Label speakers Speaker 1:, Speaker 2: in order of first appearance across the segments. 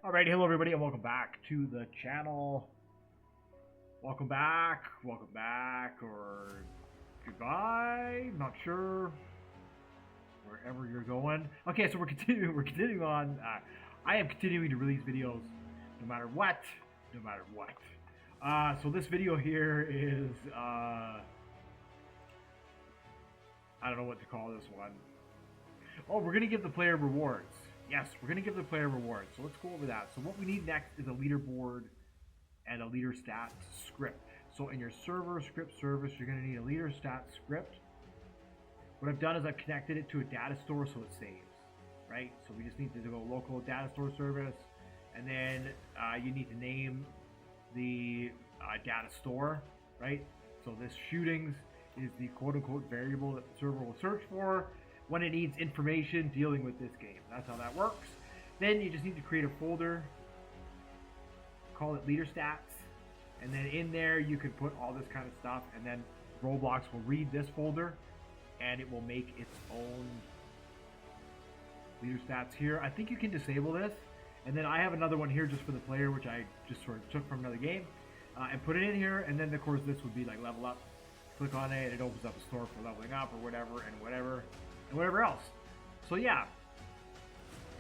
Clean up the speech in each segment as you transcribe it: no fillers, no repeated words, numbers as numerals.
Speaker 1: Alright, hello everybody and welcome back to the channel. Welcome back, or goodbye, not sure. Wherever you're going. Okay, so we're continuing on. I am continuing to release videos no matter what. So this video here is, I don't know what to call this one. Oh, we're going to give the player rewards. Yes, we're going to give the player rewards. So let's go over that. So what we need next is a leaderboard and a leader stats script. So in your server script service, you're going to need a leader stats script. What I've done is I've connected it to a data store so it saves, right? So we just need to go local data store service, and then you need to name the data store, right? So this shootings is the quote-unquote variable that the server will search for when it needs information dealing with this game. That's how that works. Then you just need to create a folder, call it leader stats, and then in there you can put all this kind of stuff, and then Roblox will read this folder and it will make its own leader stats here. I think you can disable this, and then I have another one here just for the player, which I just sort of took from another game, and put it in here. And then of course this would be like level up. Click on it, it opens up a store for leveling up or whatever and whatever else. So yeah,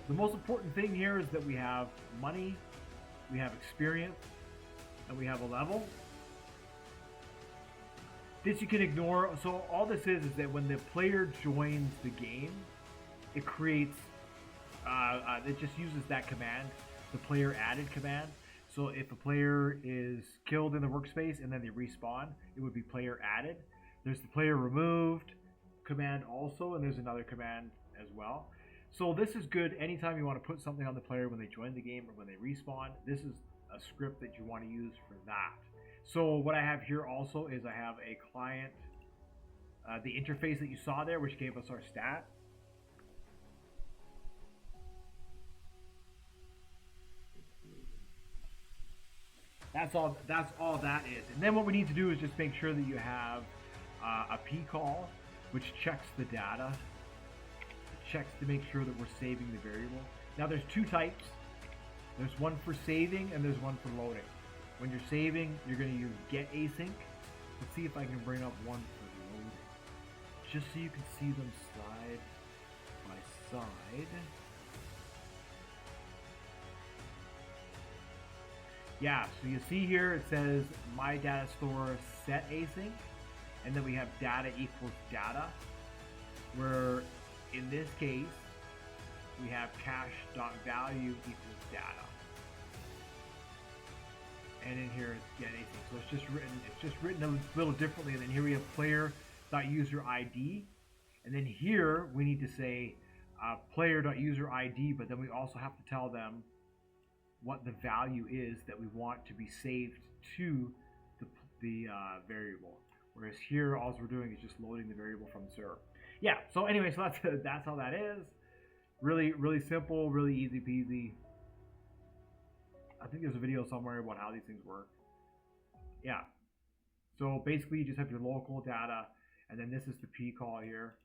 Speaker 1: the most important thing here is that we have money, we have experience, and we have a level. This you can ignore. So all this is that when the player joins the game, it creates, it just uses that command, the player added command. So if a player is killed in the workspace and then they respawn, it would be player added. There's the player removed command also, and there's another command as well. So this is good anytime you want to put something on the player when they join the game or when they respawn. This is a script that you want to use for that. So what I have here also is I have a client, the interface that you saw there, which gave us our stat. That's all that is. And then what we need to do is just make sure that you have a P call, which checks the data. It checks to make sure that we're saving the variable. Now there's two types. There's one for saving and there's one for loading. When you're saving, you're going to use get async. Let's see if I can bring up one for loading, just so you can see them side by side. Yeah, so you see here it says my data store set async, and then we have data equals data, where in this case we have cache.value equals data. And in here it's get async. So it's just written a little differently. And then here we have player.user_id, and then here we need to say player.user_id, but then we also have to tell them what the value is that we want to be saved to the variable. Whereas here, all we're doing is just loading the variable from the server. Yeah. So anyway, so that's how that is. Really simple, really easy peasy. I think there's a video somewhere about how these things work. Yeah. So basically, you just have your local data, and then this is the P call here.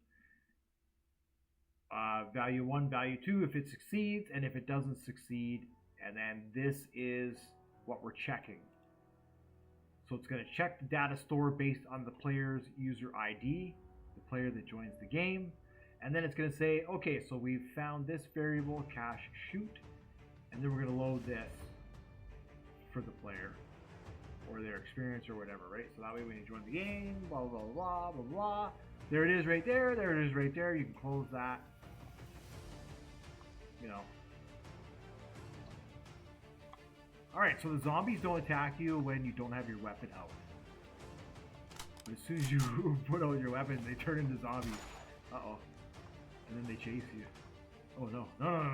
Speaker 1: Value 1, value 2 if it succeeds, and if it doesn't succeed. And then this is what we're checking. So it's going to check the data store based on the player's user ID, the player that joins the game. And then it's going to say, okay, so we've found this variable, cache shoot, and then we're going to load this for the player or their experience or whatever, right? So that way when you join the game, blah, blah, blah, blah, blah. There it is right there. There it is right there. You can close that, you know. Alright, so the zombies don't attack you when you don't have your weapon out. But as soon as you put out your weapon, they turn into zombies. Uh-oh. And then they chase you. Oh no. No.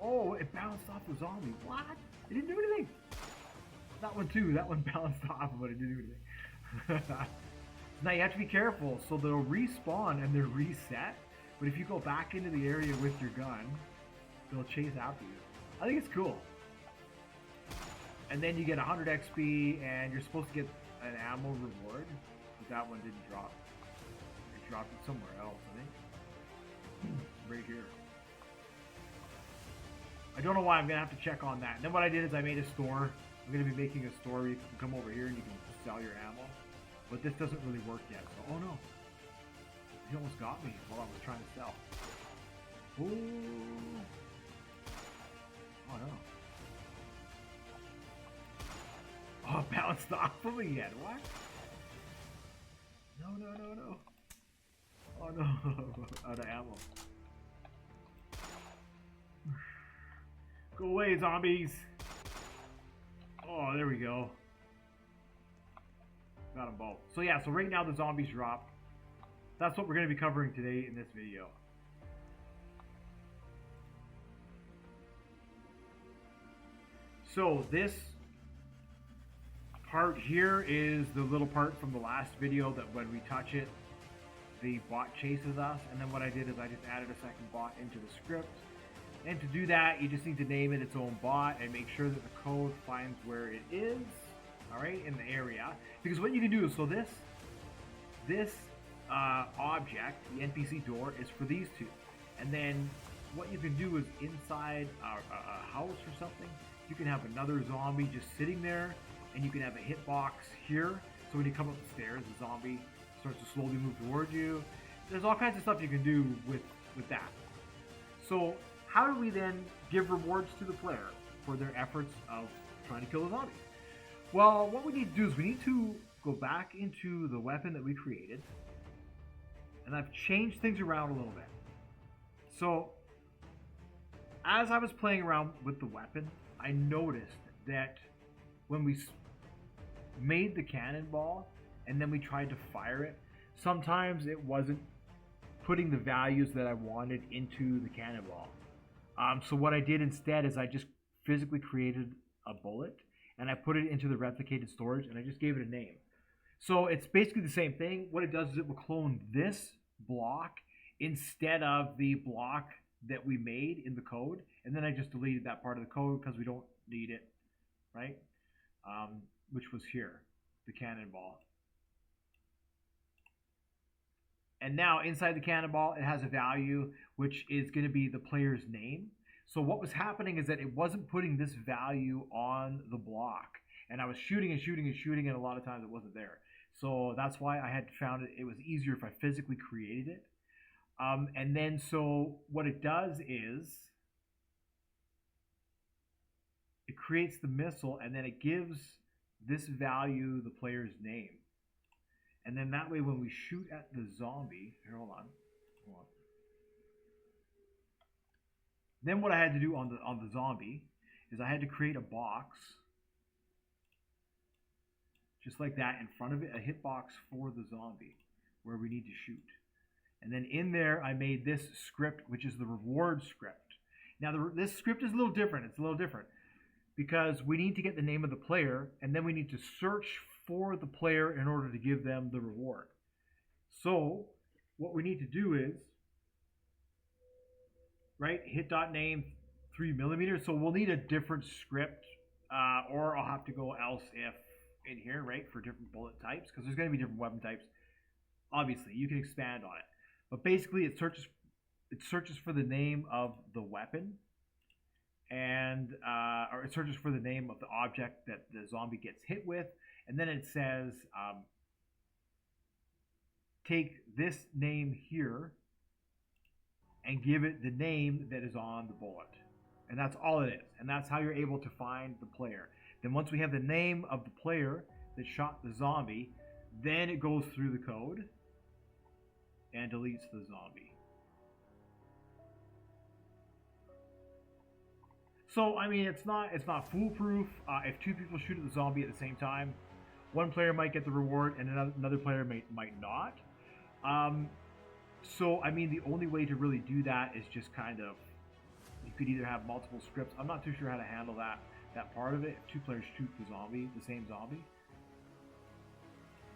Speaker 1: Oh, it bounced off the zombie. What? It didn't do anything. That one too. That one bounced off, but it didn't do anything. Now you have to be careful. So they'll respawn and they're reset. But if you go back into the area with your gun, they'll chase after you. I think it's cool. And then you get 100 XP, and you're supposed to get an ammo reward, but that one didn't drop. It dropped it somewhere else, I think. Right here. I don't know why. I'm gonna have to check on that. And then what I did is I made a store. I'm gonna be making a store where you can come over here and you can sell your ammo. But this doesn't really work yet. So, oh no, he almost got me while I was trying to sell. Ooh. Oh no. Oh, bounced off of me again. What? No, no, no, no. Oh no. Out of ammo. Go away, zombies. Oh, there we go. Got them both. So yeah, so right now the zombies dropped. That's what we're going to be covering today in this video. So this part here is the little part from the last video that when we touch it, the bot chases us. And then what I did is I just added a second bot into the script. And to do that, you just need to name it its own bot and make sure that the code finds where it is, all right, in the area. Because what you can do is, so this object, the NPC door, is for these two. And then what you can do is inside a house or something, you can have another zombie just sitting there, and you can have a hitbox here. So when you come up the stairs, the zombie starts to slowly move towards you. There's all kinds of stuff you can do with that. So how do we then give rewards to the player for their efforts of trying to kill the zombie? Well, what we need to do is we need to go back into the weapon that we created. And I've changed things around a little bit. So, as I was playing around with the weapon, I noticed that when we made the cannonball and then we tried to fire it, sometimes it wasn't putting the values that I wanted into the cannonball. So what I did instead is I just physically created a bullet and I put it into the replicated storage and I just gave it a name. So it's basically the same thing. What it does is it will clone this block instead of the block that we made in the code. And then I just deleted that part of the code because we don't need it, right? Which was here, the cannonball. And now inside the cannonball, it has a value, which is going to be the player's name. So what was happening is that it wasn't putting this value on the block. And I was shooting and shooting and shooting, and a lot of times it wasn't there. So that's why I had found it was easier if I physically created it. And then so what it does is it creates the missile, and then it gives this value the player's name. And then that way when we shoot at the zombie, here, hold on. Then what I had to do on the zombie is I had to create a box just like that in front of it, a hitbox for the zombie where we need to shoot. And then in there I made this script, which is the reward script. Now this script is a little different. It's a little different because we need to get the name of the player and then we need to search for the player in order to give them the reward. So what we need to do is, right, hit.name 3mm. So we'll need a different script or I'll have to go else if in here, right, for different bullet types because there's going to be different weapon types. Obviously, you can expand on it. But basically it searches for the name of the weapon and or it searches for the name of the object that the zombie gets hit with. And then it says, take this name here and give it the name that is on the bullet. And that's all it is. And that's how you're able to find the player. Then once we have the name of the player that shot the zombie, then it goes through the code and deletes the zombie. So, I mean, it's not foolproof. If two people shoot at the zombie at the same time, one player might get the reward and another player might not. So, I mean, the only way to really do that is just kind of, you could either have multiple scripts. I'm not too sure how to handle that part of it. If two players shoot the same zombie.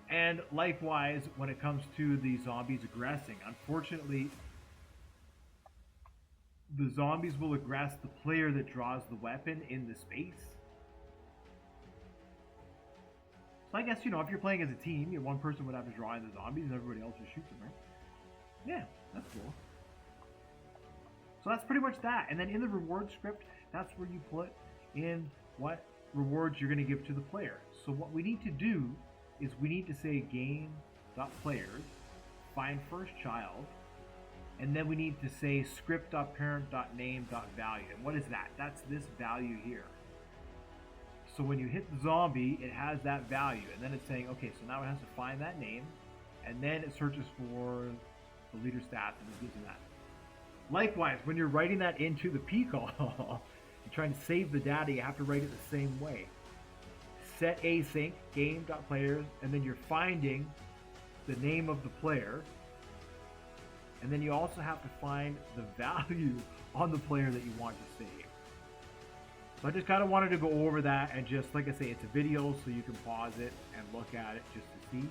Speaker 1: And likewise, when it comes to the zombies aggressing, unfortunately, the zombies will aggress the player that draws the weapon in the space. So I guess, you know, if you're playing as a team, one person would have to draw in the zombies and everybody else just shoots them, right? Yeah, that's cool. So that's pretty much that. And then in the reward script, that's where you put in what rewards you're going to give to the player. So what we need to do is we need to say game.players, find first child, and then we need to say script.parent.name.value. And what is that? That's this value here. So when you hit the zombie, it has that value, and then it's saying, okay, so now it has to find that name, and then it searches for the leader stats and it gives you that. Likewise, when you're writing that into the P call, you're trying to save the data, you have to write it the same way. Set async game.players, and then you're finding the name of the player, and then you also have to find the value on the player that you want to save. So I just kind of wanted to go over that, and just like I say, it's a video, so you can pause it and look at it just to see.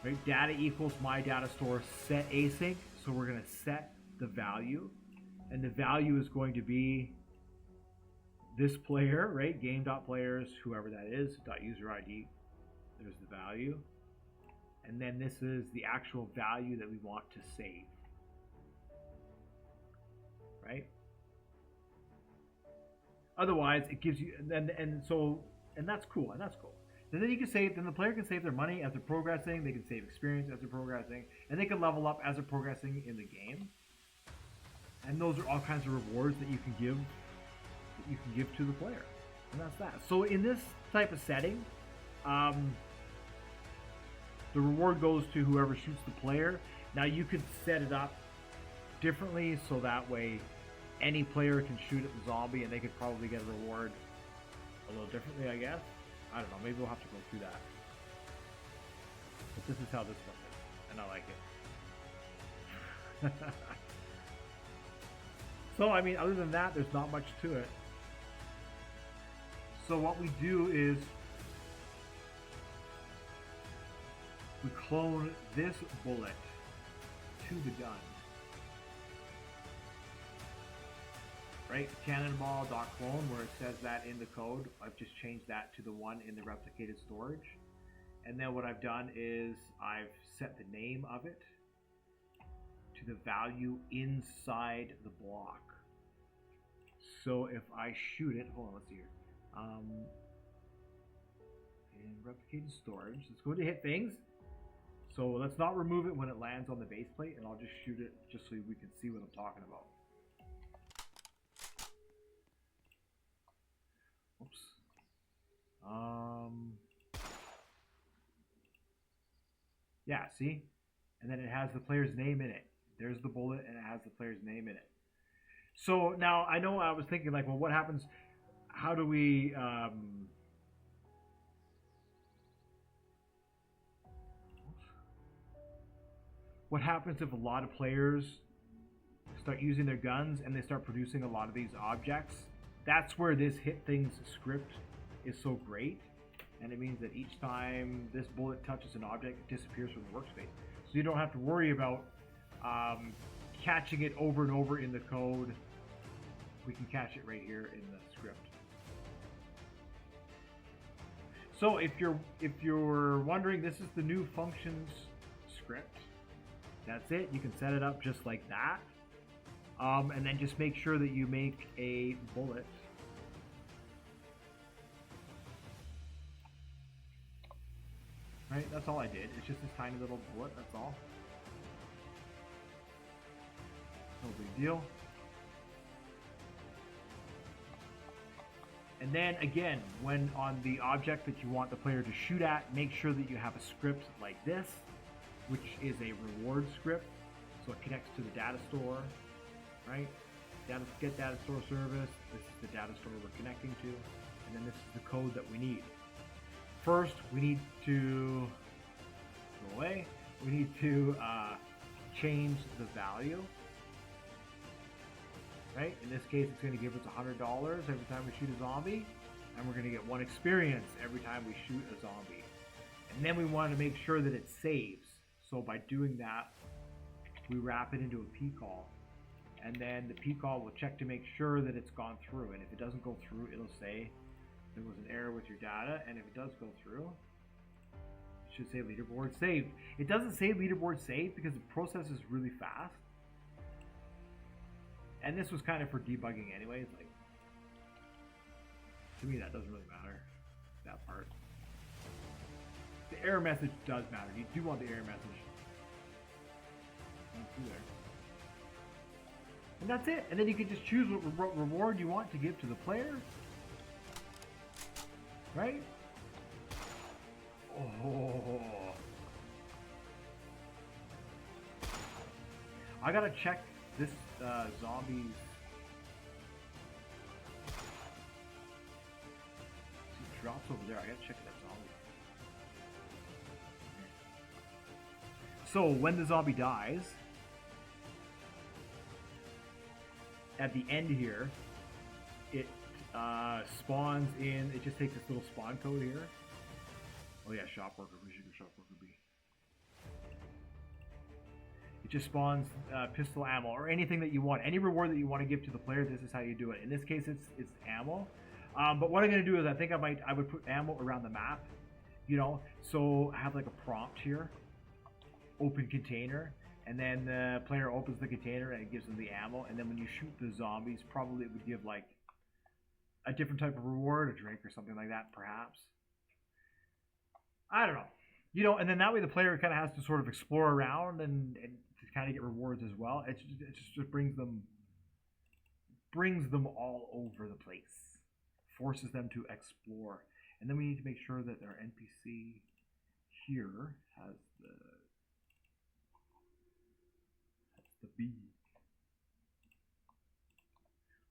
Speaker 1: Right, data equals my data store set async, so we're going to set the value, and the value is going to be this player, right? Game.players, whoever that is, .user ID. There's the value. And then this is the actual value that we want to save. Right? Otherwise, it gives you, and that's cool, and that's cool. And then you can save, then the player can save their money as they're progressing, they can save experience as they're progressing, and they can level up as they're progressing in the game. And those are all kinds of rewards that you can give to the player. And that's that. So in this type of setting, the reward goes to whoever shoots the player. Now you could set it up differently, so that way any player can shoot at the zombie and they could probably get a reward a little differently, I guess. I don't know, maybe we'll have to go through that. But this is how this one is, and I like it. So, I mean, other than that, there's not much to it. So what we do is we clone this bullet to the gun. Right, cannonball.clone, where it says that in the code, I've just changed that to the one in the replicated storage. And then what I've done is I've set the name of it to the value inside the block. So if I shoot it, hold on, let's see here. In replicated storage, let's go to hit things. So let's not remove it when it lands on the base plate, and I'll just shoot it just so we can see what I'm talking about. Oops. Yeah, see? And then it has the player's name in it. There's the bullet, and it has the player's name in it. So now I know I was thinking, like, well, what happens? How do we what happens if a lot of players start using their guns and they start producing a lot of these objects? That's where this hit things script is so great, and it means that each time this bullet touches an object, it disappears from the workspace. So you don't have to worry about catching it over and over in the code. We can catch it right here in the script. So if you're wondering, this is the new functions script. That's it. You can set it up just like that. And then just make sure that you make a bullet. Right, that's all I did. It's just this tiny little bullet, that's all. No big deal. And then again, when on the object that you want the player to shoot at, make sure that you have a script like this, which is a reward script. So it connects to the data store. Right? Get data store service. This is the data store we're connecting to, and then this is the code that we need. First, we need to go away. We need to change the value. Right? In this case, it's going to give us $100 every time we shoot a zombie, and we're going to get 1 experience every time we shoot a zombie. And then we want to make sure that it saves. So by doing that, we wrap it into a P call. And then the P call will check to make sure that it's gone through. And if it doesn't go through, it'll say there was an error with your data. And if it does go through, it should say leaderboard saved. It doesn't say leaderboard saved because the process is really fast. And this was kind of for debugging anyways. Like, to me, that doesn't really matter. That part. The error message does matter. You do want the error message. There. And that's it. And then you can just choose what reward you want to give to the player. Right? Oh. I gotta check this zombie's. It drops over there. I gotta check that zombie. So when the zombie dies, at the end here, it spawns in. It just takes this little spawn code here. Oh yeah, shop worker. We should go shop worker B. It just spawns pistol ammo or anything that you want. Any reward that you want to give to the player, this is how you do it. In this case, it's ammo. But what I'm going to do is I think I would put ammo around the map. You know, so I have like a prompt here. Open container. And then the player opens the container and it gives them the ammo. And then when you shoot the zombies, probably it would give like a different type of reward, a drink or something like that, perhaps. I don't know. You know, and then that way the player kind of has to sort of explore around and to kind of get rewards as well. It just brings them all over the place, forces them to explore. And then we need to make sure that our NPC here has the B.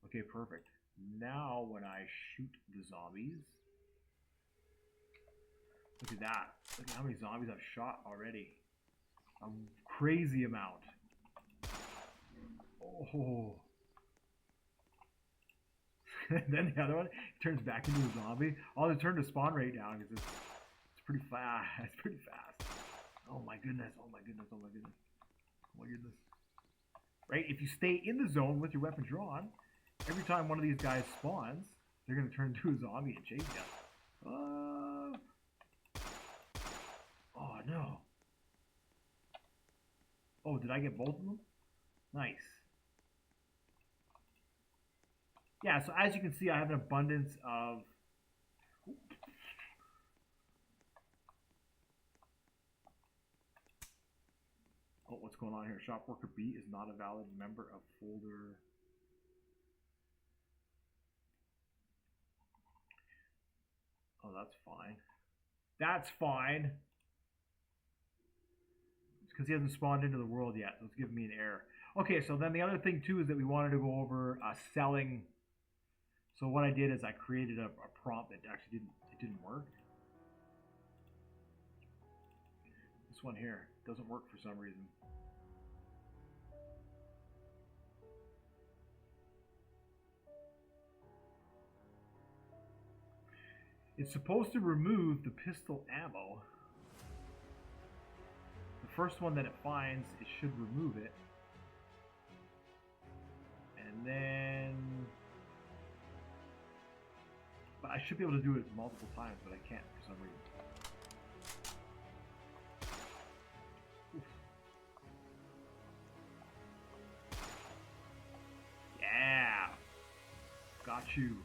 Speaker 1: Okay, perfect. Now when I shoot the zombies, look at that. Look at how many zombies I've shot already. A crazy amount. Oh. Then the other one turns back into a zombie. I'll just turn the spawn rate down because it's pretty fast. It's pretty fast. Oh my goodness. Oh my goodness. Oh my goodness. Oh my goodness. Right? If you stay in the zone with your weapon drawn, every time one of these guys spawns, they're going to turn into a zombie and chase you. Oh no. Oh, did I get both of them? Nice. Yeah, so as you can see, I have an abundance of... Oh, what's going on here? Shop worker B is not a valid member of folder. Oh, that's fine. That's fine. It's because he hasn't spawned into the world yet, so it's giving me an error. Okay, so then the other thing too is that we wanted to go over selling. So what I did is I created a prompt that actually didn't work. This one here doesn't work for some reason. It's supposed to remove the pistol ammo. The first one that it finds, it should remove it. And then... But I should be able to do it multiple times, but I can't for some reason. Oof. Yeah! Got you.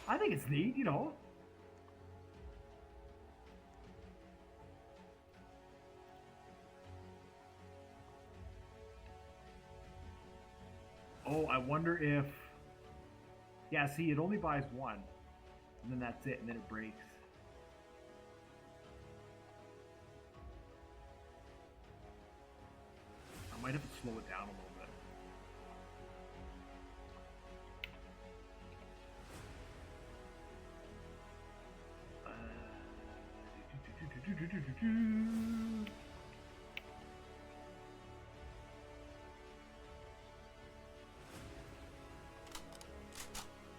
Speaker 1: I think it's neat, you know. Oh, I wonder if... Yeah, see, it only buys one. And then that's it, and then it breaks. I might have to slow it down a little bit.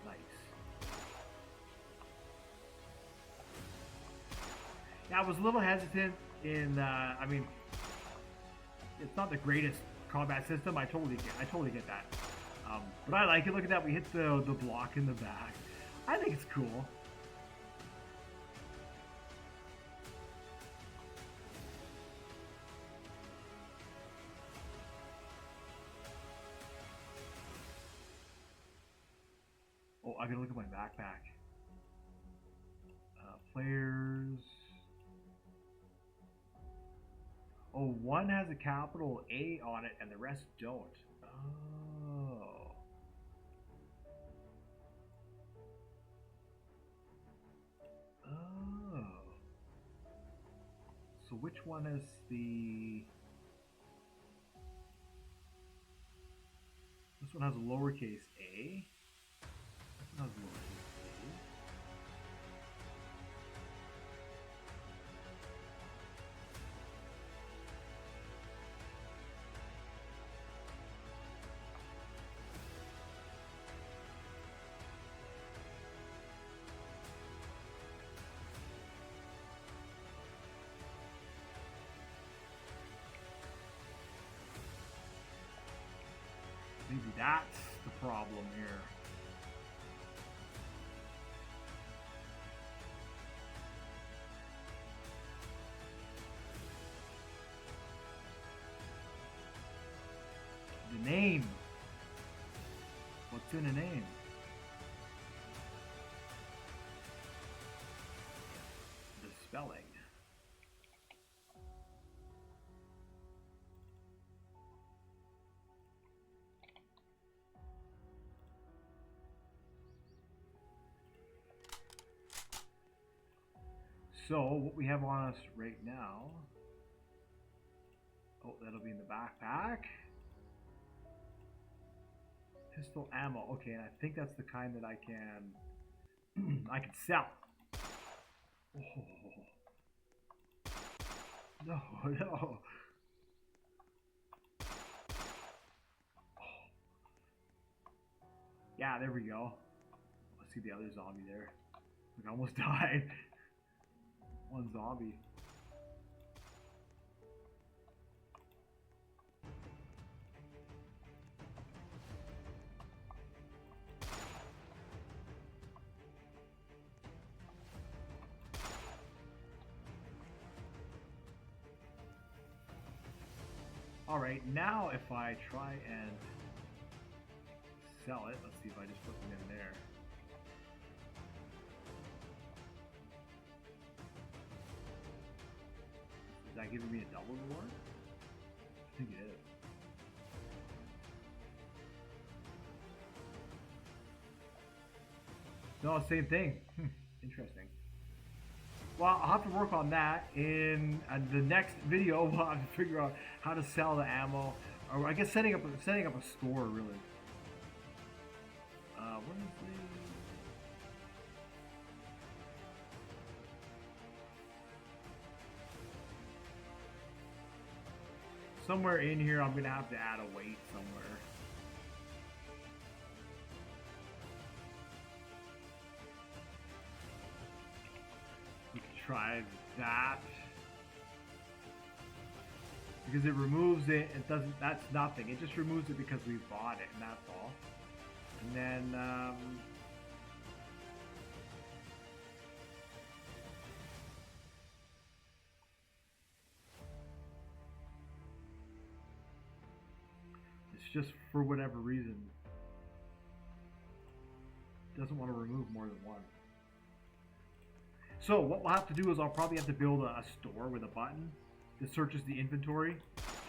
Speaker 1: Nice. Now, I was a little hesitant in, I mean, it's not the greatest combat system. I totally get that. But I like it. Look at that. We hit the block in the back. I think it's cool. I gotta look at my backpack. Players. Oh, one has a capital A on it and the rest don't. Oh. Oh. So which one is the... This one has a lowercase a. This one has a lowercase a. Maybe that's the problem here. The name. What's in a name? The spelling. So what we have on us right now, oh, that'll be in the backpack. Pistol ammo, okay, and I think that's the kind that I can, I can sell. Oh. No, no. Oh. Yeah, there we go. Let's see the other zombie there. Like, I almost died. One zombie. Alright, now if I try and sell it, let's see if I just put them in there. Is that giving me a double reward? I think it is. No, same thing. Interesting. Well, I'll have to work on that in the next video. We'll have to figure out how to sell the ammo, or I guess setting up a store really. What is the... Somewhere in here, I'm gonna have to add a weight somewhere. We can try that. Because it removes it, it doesn't, that's nothing. It just removes it because we bought it, and that's all. And then, it's just for whatever reason, doesn't want to remove more than one. So what we'll have to do is I'll probably have to build a store with a button that searches the inventory,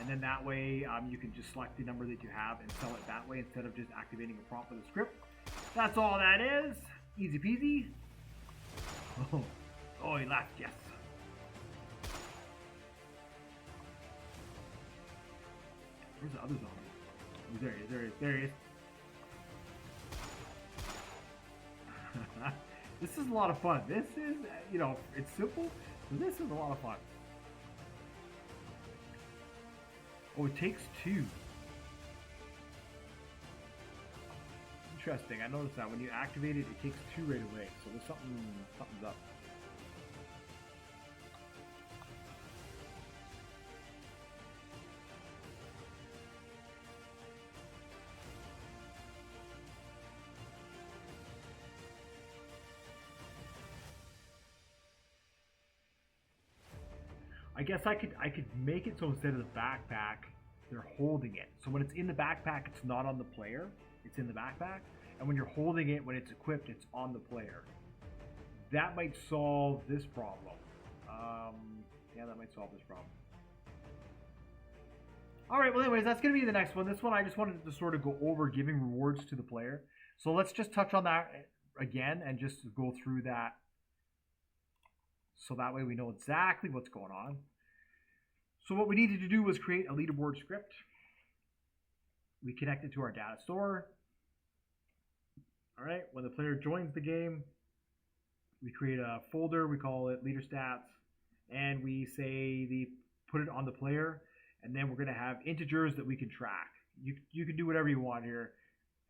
Speaker 1: and then that way you can just select the number that you have and sell it that way instead of just activating a prompt with a script. That's all that is. Easy peasy. Oh, he left, yes. Where's the other zombie? Oh, there he is, there he is, there he is. This is a lot of fun. This is, you know, it's simple, but this is a lot of fun. Oh, it takes two. Interesting. I noticed that when you activate it, it takes two right away. So there's something's up. I guess I could make it so instead of the backpack, they're holding it. So when it's in the backpack, it's not on the player. It's in the backpack. And when you're holding it, when it's equipped, it's on the player. That might solve this problem. Yeah, that might solve this problem. All right, well, anyways, that's going to be the next one. This one, I just wanted to sort of go over giving rewards to the player. So let's just touch on that again and just go through that. So that way we know exactly what's going on. So what we needed to do was create a leaderboard script. We connect it to our data store. All right, when the player joins the game, we create a folder, we call it leader stats, and we say put it on the player, and then we're going to have integers that we can track. You can do whatever you want here.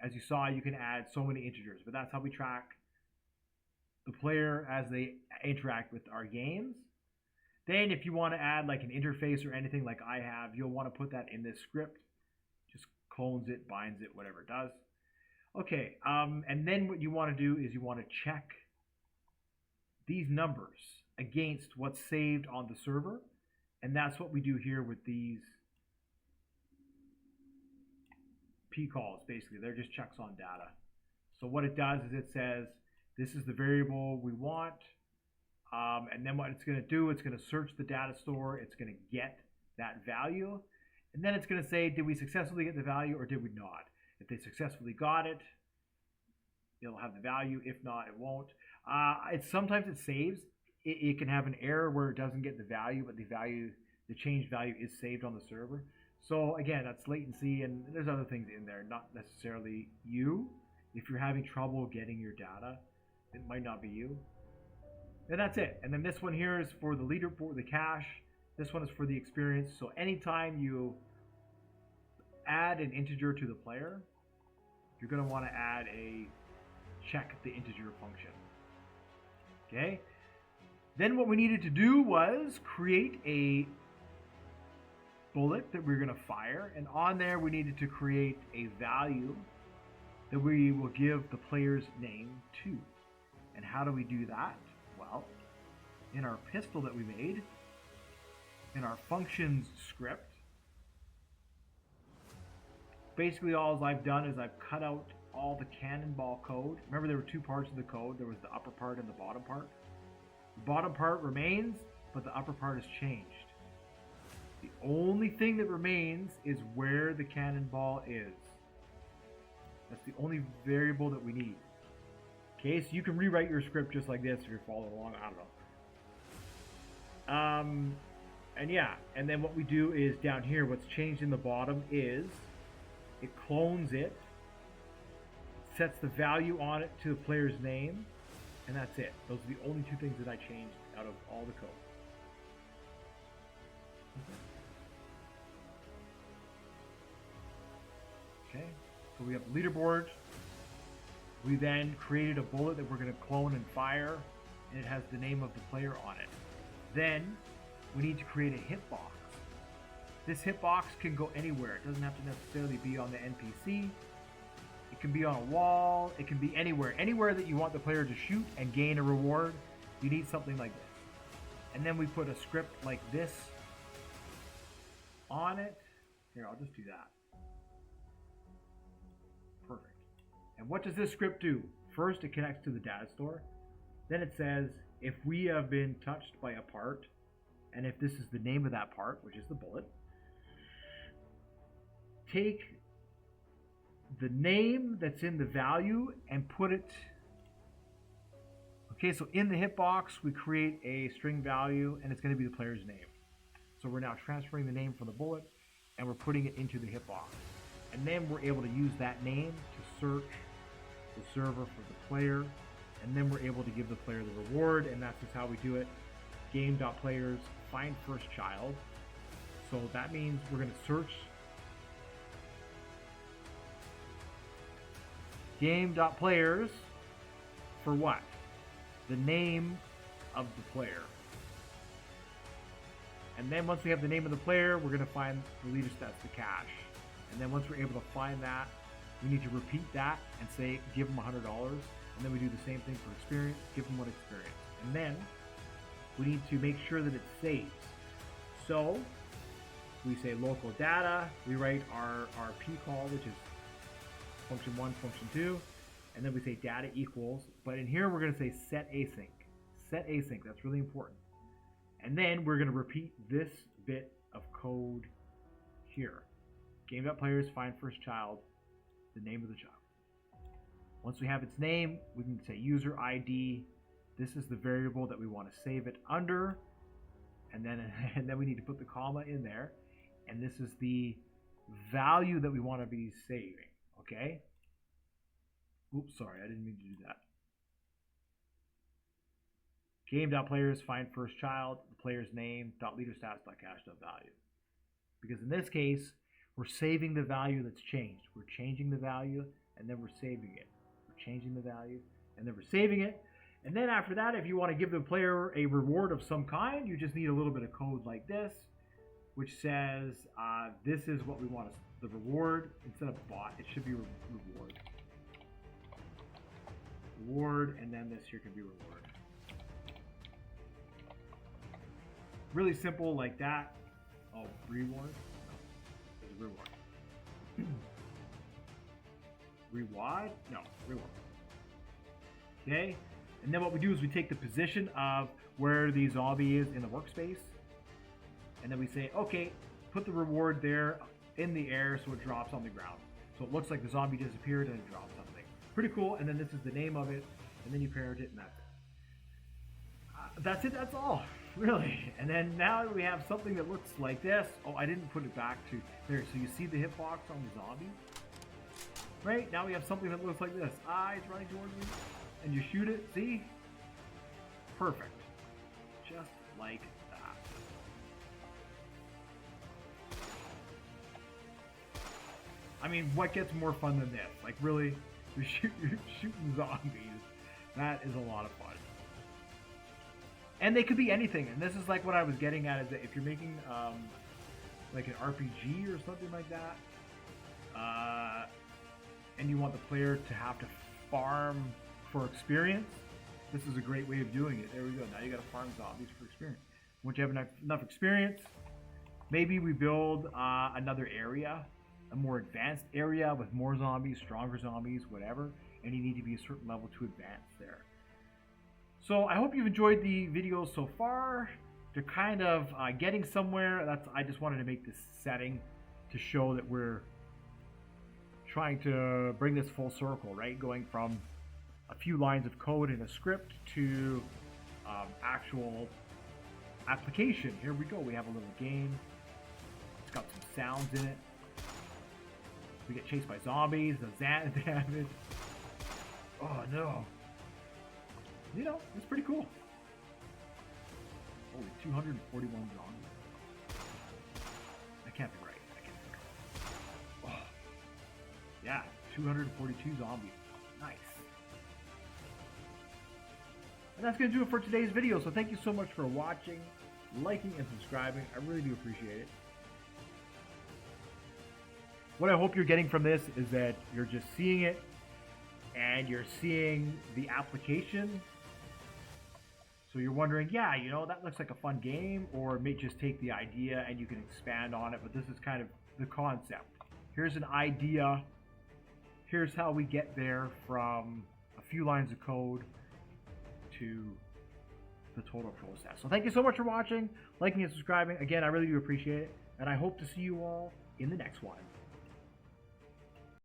Speaker 1: As you saw, you can add so many integers, but that's how we track the player as they interact with our games. Then if you want to add like an interface or anything like I have, you'll want to put that in this script. Just clones it, binds it, whatever it does. Okay, and then what you want to do is you want to check these numbers against what's saved on the server. And that's what we do here with these P calls, basically. They're just checks on data. So what it does is it says, this is the variable we want. And then what it's going to do, it's going to search the data store. It's going to get that value. And then it's going to say, did we successfully get the value or did we not? If they successfully got it, it'll have the value. If not, it won't. Sometimes it saves. It can have an error where it doesn't get the value, but the changed value is saved on the server. So again, that's latency, and there's other things in there, not necessarily you. If you're having trouble getting your data, it might not be you. And that's it. And then this one here is for the leaderboard, the cache. This one is for the experience. So anytime you add an integer to the player, you're going to want to add a check the integer function. Okay? Then what we needed to do was create a bullet that we're going to fire, and on there we needed to create a value that we will give the player's name to. And how do we do that? Well, in our pistol that we made, in our functions script, basically all I've done is I've cut out all the cannonball code. Remember, there were two parts of the code. There was the upper part and the bottom part. The bottom part remains, but the upper part has changed. The only thing that remains is where the cannonball is. That's the only variable that we need. Okay, so you can rewrite your script just like this if you're following along. I don't know. And yeah, and then what we do is down here, what's changed in the bottom is it clones it, sets the value on it to the player's name, and that's it. Those are the only two things that I changed out of all the code. Okay, so we have the leaderboard. We then created a bullet that we're going to clone and fire, and it has the name of the player on it. Then we need to create a hitbox. This hitbox can go anywhere. It doesn't have to necessarily be on the NPC. It can be on a wall. It can be anywhere. Anywhere that you want the player to shoot and gain a reward, you need something like this. And then we put a script like this on it. Here, I'll just do that. Perfect. And what does this script do? First, it connects to the data store. Then it says, if we have been touched by a part, and if this is the name of that part, which is the bullet, take the name that's in the value and put it. Okay, so in the hitbox, we create a string value, and it's going to be the player's name. So we're now transferring the name from the bullet, and we're putting it into the hitbox. And then we're able to use that name to search the server for the player, and then we're able to give the player the reward, and that's just how we do it. Game.players find first child. So that means we're going to search game.players for what? The name of the player. And then once we have the name of the player, we're going to find the leader stats, the cache. And then once we're able to find that, we need to repeat that and say, give them $100. And then we do the same thing for experience, give them one experience. And then we need to make sure that it saves. So we say local data, we write our P call, which is function 1, function 2. and then we say data equals, but in here we're going to say set async. Set async, that's really important. And then we're going to repeat this bit of code here. Game.players find first child, the name of the child. Once we have its name, we can say user ID. This is the variable that we want to save it under. And then we need to put the comma in there. And this is the value that we want to be saving. Okay? Oops, sorry, I didn't mean to do that. Game.players find first child, the player's name, .leaderstats.cache.value. Because in this case, we're saving the value that's changed. We're changing the value, and then we're saving it. We're changing the value, and then we're saving it. And then after that, if you want to give the player a reward of some kind, you just need a little bit of code like this, which says this is what we want the reward. Instead of bot, it should be reward. Reward, and then this here can be reward. Really simple like that. Oh, reward? No, there's a reward. Reward? No, reward. Okay, and then what we do is we take the position of where the zombie is in the workspace, and then we say, okay, put the reward there in the air so it drops on the ground. So it looks like the zombie disappeared and it drops something. Pretty cool, and then this is the name of it, and then you parent it, and that's it. That's it, that's all. Really. And then now we have something that looks like this. Oh, I didn't put it back to there. So you see the hitbox on the zombie? Right? Now we have something that looks like this. Eyes running towards me. And you shoot it. See? Perfect. Just like that. I mean, what gets more fun than this? Like, really? You're shooting zombies. That is a lot of fun. And they could be anything, and this is like what I was getting at, is that if you're making like an RPG or something like that, and you want the player to have to farm for experience, this is a great way of doing it. There we go. Now you got to farm zombies for experience. Once you have enough experience, maybe we build another area, a more advanced area with more zombies, stronger zombies, whatever, and you need to be a certain level to advance there. So I hope you've enjoyed the video so far. They're kind of getting somewhere. I just wanted to make this setting to show that we're trying to bring this full circle, right? Going from a few lines of code in a script to actual application. Here we go. We have a little game. It's got some sounds in it. We get chased by zombies. The damage. Oh no. You know, it's pretty cool. Holy, 241 zombies. That can't be right. I can't be right. Oh. Yeah, 242 zombies. Nice. And that's going to do it for today's video. So thank you so much for watching, liking, and subscribing. I really do appreciate it. What I hope you're getting from this is that you're just seeing it, and you're seeing the application. So you're wondering, yeah, you know, that looks like a fun game, or it may just take the idea and you can expand on it, but this is kind of the concept. Here's an idea. Here's how we get there from a few lines of code to the total process. So thank you so much for watching, liking, and subscribing. Again, I really do appreciate it, and I hope to see you all in the next one.